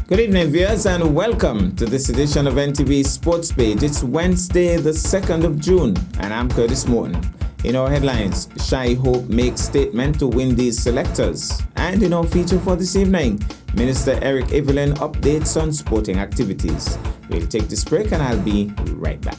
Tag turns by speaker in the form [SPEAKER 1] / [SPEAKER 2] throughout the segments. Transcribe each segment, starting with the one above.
[SPEAKER 1] Good evening, viewers, and welcome to this edition of NTV Sports Page. It's Wednesday, the 2nd of June, and I'm Curtis Morton. In our headlines, Shai Hope makes statement to Windies selectors. And in our feature for this evening, Minister Eric Evelyn updates on sporting activities. We'll take this break and I'll be right back.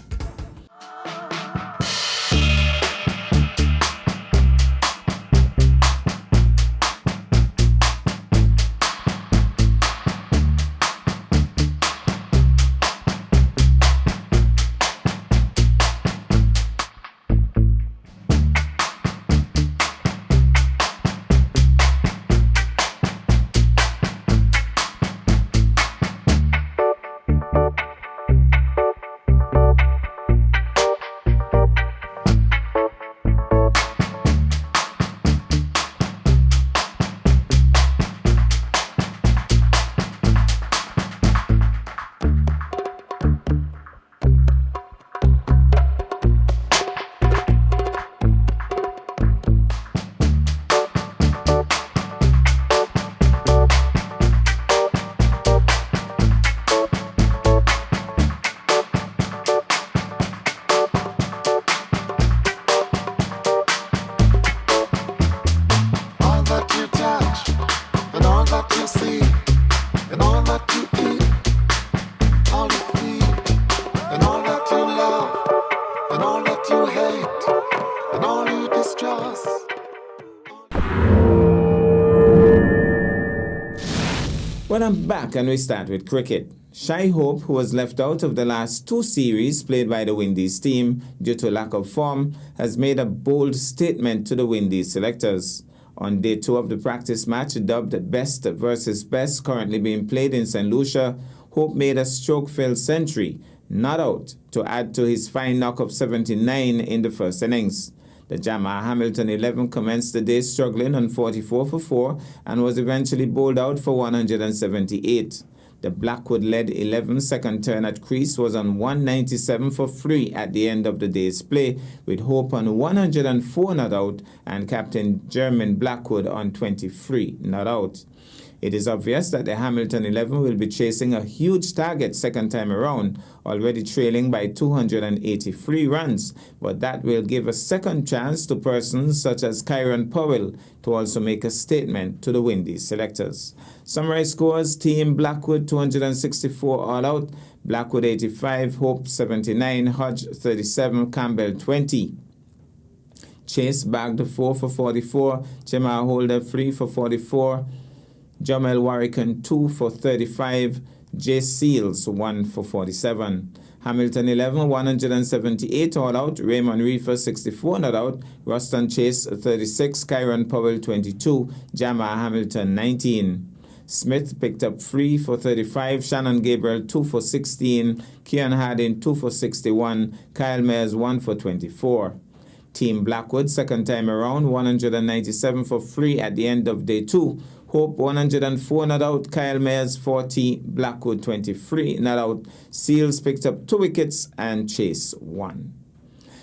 [SPEAKER 1] Well, I'm back and we start with cricket. Shai Hope, who was left out of the last two series played by the Windies team due to lack of form, has made a bold statement to the Windies selectors. On day 2 of the practice match, dubbed Best versus Best, currently being played in St. Lucia, Hope made a stroke-filled century, not out, to add to his fine knock of 79 in the first innings. The Jamar Hamilton 11 commenced the day struggling on 44 for 4 and was eventually bowled out for 178. The Blackwood-led 11 second turn at crease was on 197 for 3 at the end of the day's play, with Hope on 104 not out and Captain Jermaine Blackwood on 23 not out. It is obvious that the Hamilton 11 will be chasing a huge target second time around, already trailing by 283 runs, but that will give a second chance to persons such as Kyron Powell to also make a statement to the Windies selectors. Summary scores: Team Blackwood 264 all out, Blackwood 85, Hope 79, Hodge 37, Campbell 20. Chase bagged 4 for 44, Jemar Holder 3 for 44, Jamel Warrican 2 for 35, Jay Seals 1 for 47. Hamilton 11, 178 all out, Raymond Reefer 64 not out, Ruston Chase 36, Kyron Powell 22, Jamar Hamilton 19. Smith picked up 3 for 35, Shannon Gabriel 2 for 16, Kian Harding 2 for 61, Kyle Mayers 1 for 24. Team Blackwood second time around, 197 for 3 at the end of day 2. Hope 104 not out, Kyle Mayers 40, Blackwood 23 not out. Seals picked up 2 wickets and Chase 1.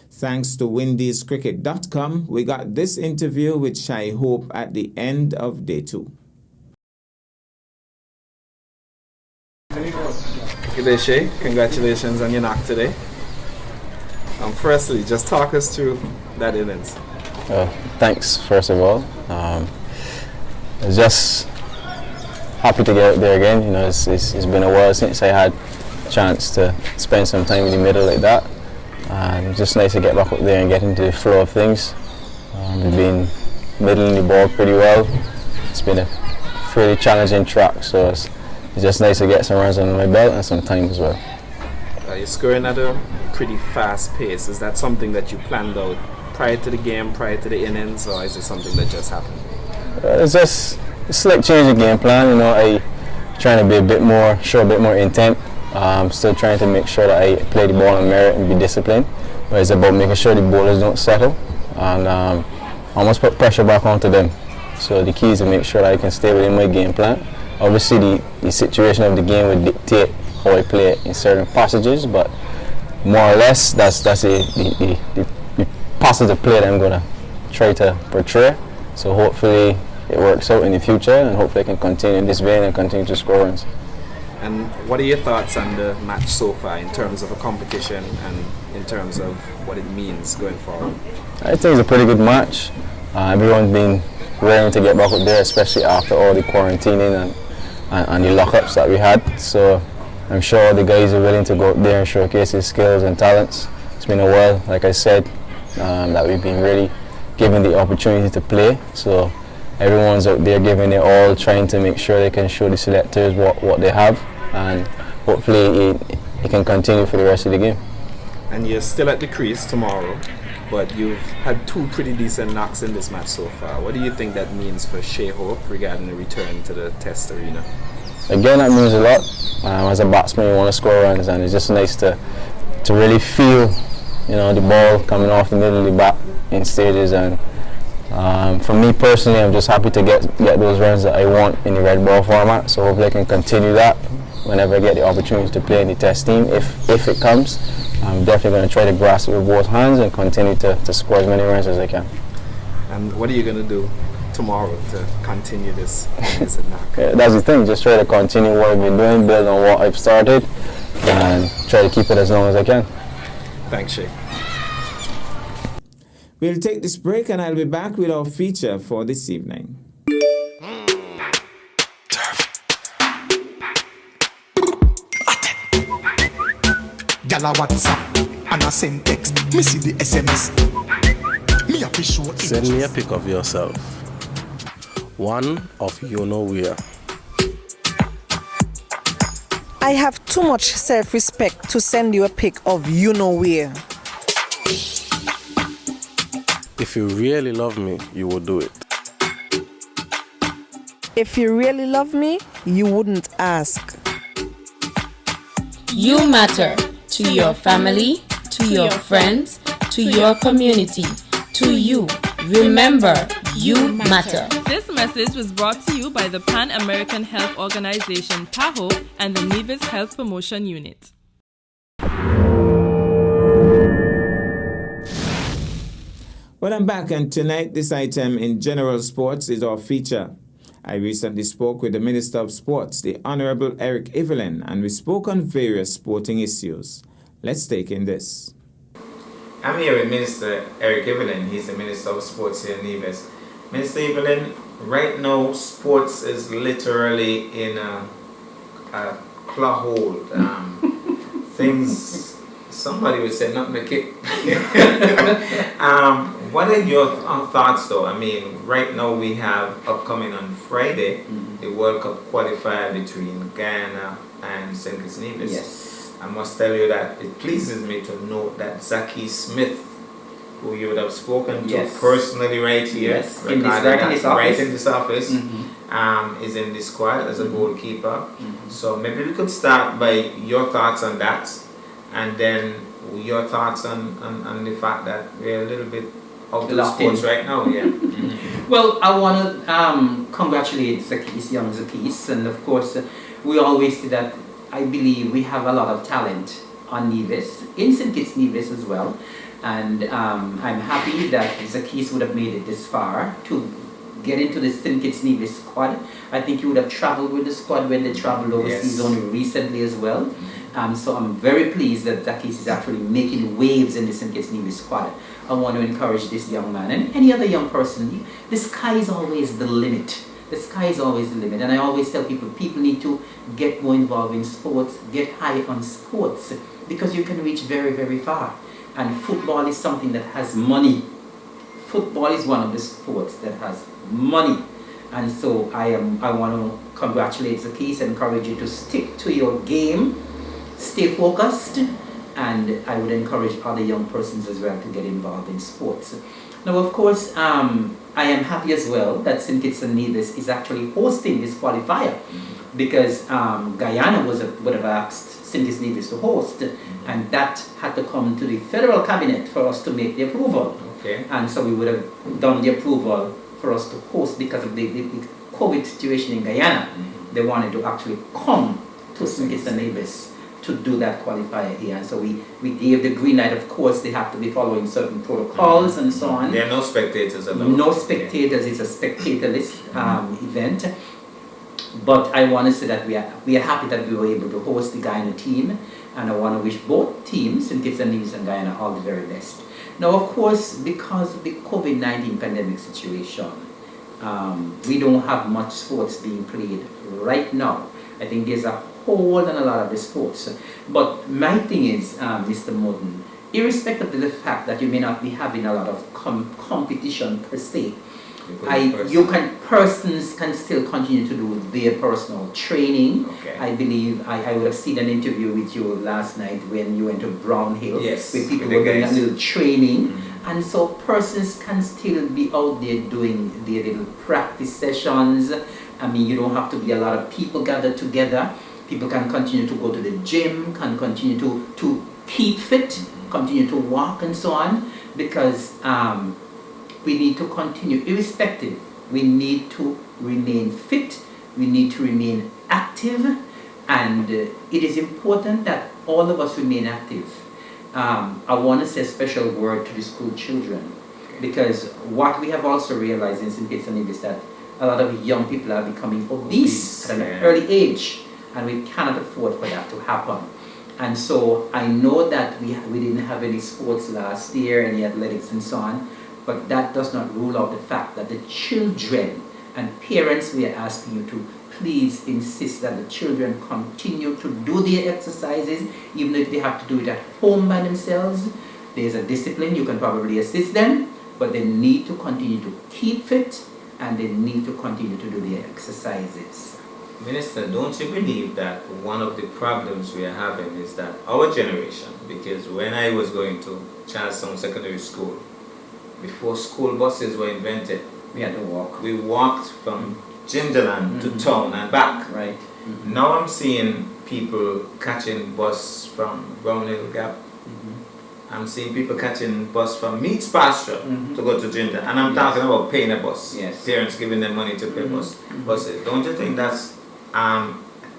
[SPEAKER 1] Thanks to WindiesCricket.com, we got this interview with Shai Hope at the end of day 2.
[SPEAKER 2] Good day, Shay. Congratulations on your knock today. Firstly, just talk us through that innings.
[SPEAKER 3] Thanks, first of all. I was just happy to get out there again. You know, it's been a while since I had a chance to spend some time in the middle like that. And it's just nice to get back up there and get into the flow of things. We've been middling the ball pretty well. It's been a fairly challenging track, so it's just nice to get some runs on my belt and some time as well.
[SPEAKER 2] You're scoring at a pretty fast pace. Is that something that you planned out prior to the game, prior to the innings, or is it something that just happened?
[SPEAKER 3] It's like changing game plan. You know, I trying to be show a bit more intent. Still trying to make sure that I play the ball on merit and be disciplined. But it's about making sure the bowlers don't settle and almost put pressure back onto them. So the key is to make sure that I can stay within my game plan. Obviously, the situation of the game would dictate how I play it in certain passages, but more or less, that's the passage of play that I'm going to try to portray. So hopefully it works out in the future, and hopefully I can continue in this vein and continue to score runs.
[SPEAKER 2] And what are your thoughts on the match so far in terms of a competition and in terms of what it means going forward?
[SPEAKER 3] I think it's a pretty good match. Everyone's been raring to get back up there, especially after all the quarantining and the lockups that we had. So I'm sure the guys are willing to go up there and showcase their skills and talents. It's been a while, like I said, that we've been really given the opportunity to play. So everyone's out there giving it all, trying to make sure they can show the selectors what they have, and hopefully it can continue for the rest of the game.
[SPEAKER 2] And you're still at the crease tomorrow, but you've had 2 pretty decent knocks in this match so far. What do you think that means for Shai Hope regarding the return to the test arena?
[SPEAKER 3] Again, that means a lot. As a batsman, you want to score runs, and it's just nice to really feel, the ball coming off the middle of the bat in stages. And for me personally, I'm just happy to get those runs that I want in the red ball format. So hopefully I can continue that whenever I get the opportunity to play in the test team. If it comes, I'm definitely going to try to grasp it with both hands and continue to score as many runs as I can.
[SPEAKER 2] And what are you going to do tomorrow to continue this knock?
[SPEAKER 3] That's the thing, just try to continue what I've been doing, build on what I've started, and try to keep it as long as I can.
[SPEAKER 2] Thanks, Shai.
[SPEAKER 1] We'll take this break and I'll be back with our feature for this evening.
[SPEAKER 4] Gala WhatsApp and I send text. Me see the SMS. Me a fish show.
[SPEAKER 5] Send me a pic of yourself. One of you know where.
[SPEAKER 6] I have too much self-respect to send you a pic of you know where.
[SPEAKER 5] If you really love me, you will do it.
[SPEAKER 6] If you really love me, you wouldn't ask.
[SPEAKER 7] You matter to your family, to your friends, to your community, to you. Remember, you matter.
[SPEAKER 8] This message was brought to you by the Pan American Health Organization, PAHO, and the Nevis Health Promotion Unit.
[SPEAKER 1] Well, I'm back, and tonight this item in general sports is our feature. I recently spoke with the Minister of Sports, the Honorable Eric Evelyn, and we spoke on various sporting issues. Let's take in this. I'm here with Minister Eric Evelyn. He's the Minister of Sports here in Nevis. Minister Evelyn, right now sports is literally in a clawhold. Things, somebody would say, not make it. What are your thoughts though? I mean, right now we have upcoming on Friday the World Cup qualifier between Guyana and St. Kitts Nevis.
[SPEAKER 9] Yes.
[SPEAKER 1] I must tell you that it pleases me to note that Zaki Smith, who you would have spoken to personally right here,
[SPEAKER 9] right in this office,
[SPEAKER 1] is in the squad as a goalkeeper. So maybe we could start by your thoughts on that, and then your thoughts on the fact that we're a little bit out of sports right now. Yeah.
[SPEAKER 9] Well, I want to congratulate Zakis, young Zakis, and of course we always say that I believe we have a lot of talent on Nevis, in St. Kitts Nevis as well, and I'm happy that Zakis would have made it this far to get into the St. Kitts Nevis squad. I think he would have traveled with the squad when they traveled overseas only recently as well. So I'm very pleased that Zakis is actually making waves in the St. Kitts Nevis squad. I want to encourage this young man and any other young person. The sky is always the limit. The sky is always the limit. And I always tell people need to get more involved in sports, get high on sports, because you can reach very, very far. And football is something that has money. Football is one of the sports that has money. And so I want to congratulate Zakis and encourage you to stick to your game, stay focused, and I would encourage other young persons as well to get involved in sports. Now, of course, I am happy as well that St. Kitts and Nevis is actually hosting this qualifier, because Guyana would have asked St. Kitts and Nevis to host, and that had to come to the federal cabinet for us to make the approval.
[SPEAKER 1] Okay.
[SPEAKER 9] And so we would have done the approval for us to host because of the COVID situation in Guyana. They wanted to actually come to St. Kitts and Nevis to do that qualifier here. And so we gave the green light. Of course, they have to be following certain protocols and so on.
[SPEAKER 1] There are no spectators allowed.
[SPEAKER 9] No spectators. It's a spectatorless event. But I want to say that we are happy that we were able to host the Guyana team, and I want to wish both teams, St. Kitts and Nevis and Guyana, all the very best. Now, of course, because of the COVID-19 pandemic situation, we don't have much sports being played right now. I think there's a hold on a lot of the sports. But my thing is, Mr. Morton, irrespective of the fact that you may not be having a lot of competition per se, persons can still continue to do their personal training.
[SPEAKER 1] Okay.
[SPEAKER 9] I believe I would have seen an interview with you last night when you went to Brown Hill,
[SPEAKER 1] Yes,
[SPEAKER 9] where people
[SPEAKER 1] with
[SPEAKER 9] were
[SPEAKER 1] the
[SPEAKER 9] doing a
[SPEAKER 1] guys.
[SPEAKER 9] little training. And so persons can still be out there doing their little practice sessions. I mean, you don't have to be a lot of people gathered together. People can continue to go to the gym, can continue to keep fit, continue to walk and so on, because we need to continue, irrespective, we need to remain fit, we need to remain active, and it is important that all of us remain active. I want to say a special word to the school children, because what we have also realized in St. Kitts and Nevis is that a lot of young people are becoming obese at an early age, and we cannot afford for that to happen. And so I know that we didn't have any sports last year, any athletics and so on, but that does not rule out the fact that the children and parents, we are asking you to please insist that the children continue to do their exercises, even if they have to do it at home by themselves. There's a discipline, you can probably assist them, but they need to continue to keep fit, and they need to continue to do their exercises.
[SPEAKER 1] Minister, don't you believe that one of the problems we are having is that our generation, because when I was going to Charlestown Secondary School, before school buses were invented,
[SPEAKER 9] We had to walk.
[SPEAKER 1] we walked from Gingerland to town and back.
[SPEAKER 9] Right.
[SPEAKER 1] Now I'm seeing people catching bus from Brown Hill Gap. I'm seeing people catching bus from Meats Pasture to go to Ginger. And I'm talking about paying a bus.
[SPEAKER 9] Yes.
[SPEAKER 1] Parents giving them money to pay buses. Don't you think that's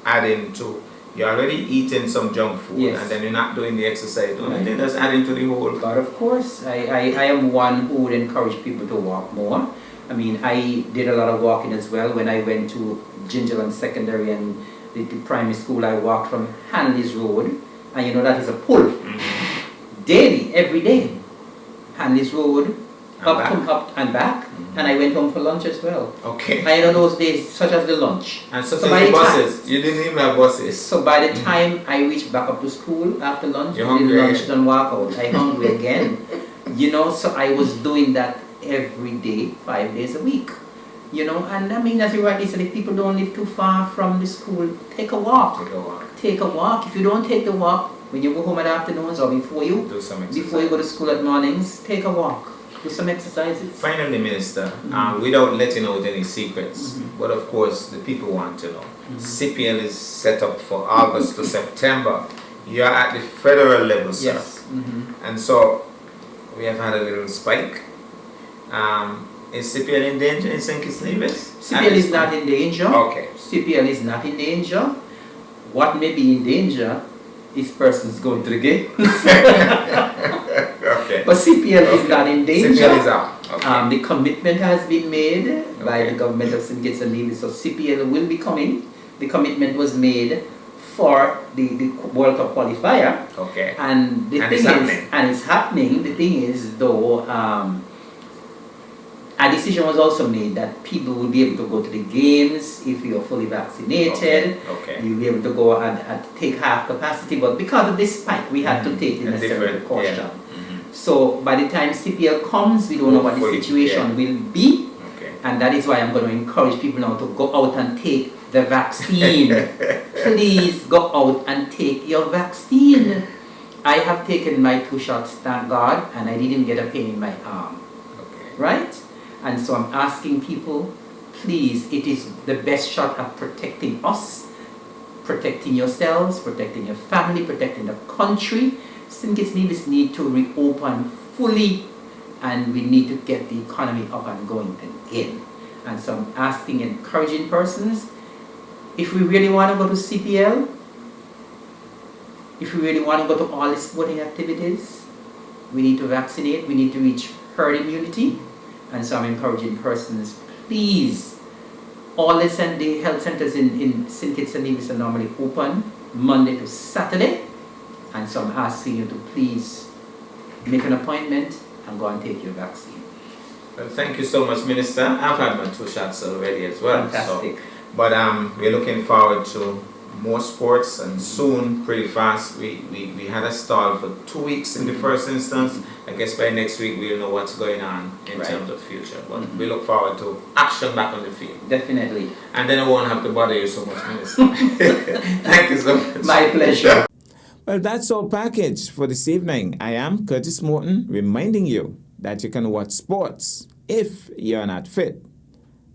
[SPEAKER 1] adding to, you're already eating some junk food,
[SPEAKER 9] Yes.
[SPEAKER 1] and then you're not doing the exercise? Don't
[SPEAKER 9] Right.
[SPEAKER 1] you think that's adding to the whole?
[SPEAKER 9] But of course, I am one who would encourage people to walk more. I mean, I did a lot of walking as well. When I went to Gingerland Secondary and the primary school, I walked from Hanley's Road, and you know that is a pull. Daily, every day. Hanley's Road, up and back, and I went home for lunch as well.
[SPEAKER 1] Okay.
[SPEAKER 9] I know those days, such as the lunch.
[SPEAKER 1] And such
[SPEAKER 9] So
[SPEAKER 1] as
[SPEAKER 9] by
[SPEAKER 1] the
[SPEAKER 9] the
[SPEAKER 1] buses. You didn't even have buses.
[SPEAKER 9] So by the time I reached back up to school after lunch,
[SPEAKER 1] You're
[SPEAKER 9] I did
[SPEAKER 1] hungry
[SPEAKER 9] lunch,
[SPEAKER 1] again.
[SPEAKER 9] done walk out. I hungry again. You know, so I was doing that every day, 5 days a week. You know, and I mean, as you rightly said, if people don't live too far from the school, take a walk.
[SPEAKER 1] Take a walk.
[SPEAKER 9] Take a walk. If you don't take the walk, when you go home in the afternoons or before you
[SPEAKER 1] Do some exercise.
[SPEAKER 9] before you go to school at mornings, take a walk. Do some exercises.
[SPEAKER 1] Finally, Minister, without letting out any secrets, but of course the people want to know. CPL is set up for August to September. You are at the federal level, sir.
[SPEAKER 9] Yes.
[SPEAKER 1] And so we have had a little spike. Is CPL in danger in St. Kitts Nevis?
[SPEAKER 9] CPL is not in danger.
[SPEAKER 1] Okay.
[SPEAKER 9] CPL is not in danger. What may be in danger is persons going to the games.
[SPEAKER 1] Okay.
[SPEAKER 9] But CPL is not in danger.
[SPEAKER 1] CPL is out. Okay.
[SPEAKER 9] The commitment has been made by the government of St. Kitts and Nevis, so CPL will be coming. The commitment was made for the World Cup qualifier.
[SPEAKER 1] Okay.
[SPEAKER 9] And the
[SPEAKER 1] And
[SPEAKER 9] thing
[SPEAKER 1] it's
[SPEAKER 9] is,
[SPEAKER 1] happening.
[SPEAKER 9] and it's happening. The thing is, though, a decision was also made that people will be able to go to the games if you are fully vaccinated.
[SPEAKER 1] Okay.
[SPEAKER 9] You'll be able to go and take half capacity, but because of this spike, we had to take the
[SPEAKER 1] A
[SPEAKER 9] necessary
[SPEAKER 1] different-
[SPEAKER 9] precaution.
[SPEAKER 1] yeah.
[SPEAKER 9] So by the time CPL comes, we don't know what the
[SPEAKER 1] Hopefully,
[SPEAKER 9] situation will be,
[SPEAKER 1] Okay.
[SPEAKER 9] and that is why I'm going to encourage people now to go out and take the vaccine. Please go out and take your vaccine. I have taken my 2 shots, thank God, and I didn't get a pain in my arm.
[SPEAKER 1] Okay.
[SPEAKER 9] Right? And so I'm asking people, please, it is the best shot at protecting us, protecting yourselves, protecting your family, protecting the country. St. Kitts Nevis need to reopen fully, and we need to get the economy up and going again. And so I'm asking, encouraging persons, if we really want to go to CPL, if we really want to go to all the sporting activities, we need to vaccinate, we need to reach herd immunity. And so I'm encouraging persons, please all the health centers in St. Kitts and Nevis are normally open Monday to Saturday, and so I'm asking you to please make an appointment and go and take your vaccine.
[SPEAKER 1] Well, thank you so much, Minister. I've had my 2 shots already as well.
[SPEAKER 9] Fantastic.
[SPEAKER 1] So, but we're looking forward to more sports, and soon, pretty fast. We had a stall for 2 weeks in the first instance. I guess by next week we'll know what's going on in terms of future. But we look forward to action back on the field.
[SPEAKER 9] Definitely.
[SPEAKER 1] And then I won't have to bother you so much, Minister. Thank you so much.
[SPEAKER 9] My pleasure.
[SPEAKER 1] Well, that's our package for this evening. I am Curtis Morton, reminding you that you can watch sports if you're not fit.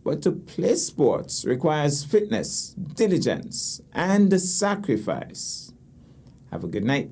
[SPEAKER 1] But to play sports requires fitness, diligence, and sacrifice. Have a good night.